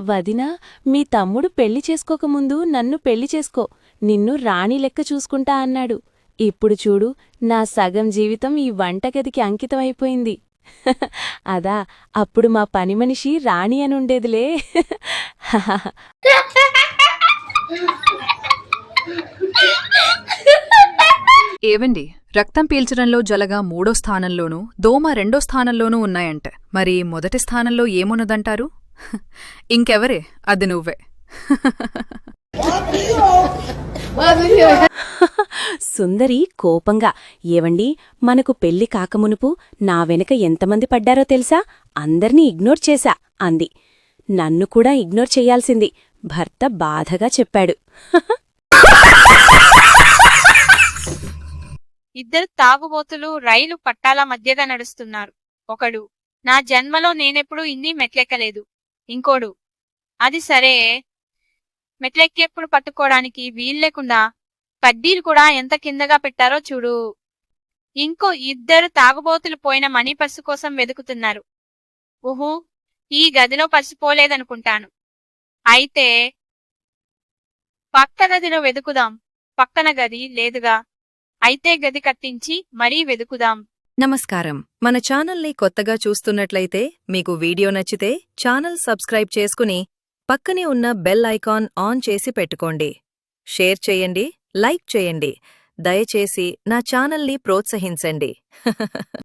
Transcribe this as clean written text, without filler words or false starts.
వదినా, మీ తమ్ముడు పెళ్లి చేసుకోకముందు నన్ను పెళ్లి చేసుకో, నిన్ను రాణి లెక్క చూసుకుంటా అన్నాడు. ఇప్పుడు చూడు, నా సగం జీవితం ఈ వంటగదికి అంకితమైపోయింది. అదా, అప్పుడు మా పనిమనిషి రాణి అనుండేదిలే. ఏవండి, రక్తం పీల్చడంలో జలగ 3వ స్థానంలోనూ, దోమ 2వ స్థానంలోనూ ఉన్నాయంట. మరి మొదటి స్థానంలో ఏమున్నదంటారు? ఇంకెవరే, అది నువ్వే. సుందరి కోపంగా, ఏవండి, మనకు పెళ్లి కాకమునుపు నా వెనక ఎంతమంది పడ్డారో తెలుసా? అందర్నీ ఇగ్నోర్ చేశా అంది. నన్ను కూడా ఇగ్నోర్ చెయ్యాల్సింది, భర్త బాధగా చెప్పాడు. ఇద్దరు తాగుబోతులు రైలు పట్టాల మధ్యగా నడుస్తున్నారు. ఒకడు, నా జన్మలో నేనెప్పుడు ఇన్ని మెట్లెక్కలేదు. ఇంకోడు, అది సరే, మెట్లెక్కేప్పుడు పట్టుకోవడానికి వీల్లేకుండా పడ్డీలు కూడా ఎంత కిందగా పెట్టారో చూడు. ఇంకో ఇద్దరు తాగుబోతులు పోయిన మనీ పర్సు కోసం వెతుకుతున్నారు. ఊహూ, ఈ గదిలో పర్సు పోలేదనుకుంటాను. అయితే పక్క గదిలో వెతుకుదాం. పక్కన గది లేదుగా, అయితే గది కట్టించి మరీ వెదుకుదాం. నమస్కారం. మన ఛానల్ని కొత్తగా చూస్తున్నట్లయితే మీకు వీడియో నచ్చితే ఛానల్ సబ్స్క్రైబ్ చేసుకుని పక్కనే ఉన్న బెల్ ఐకాన్ ఆన్ చేసి పెట్టుకోండి. షేర్ చేయండి, లైక్ చేయండి. దయచేసి నా ఛానల్ని ప్రోత్సహించండి.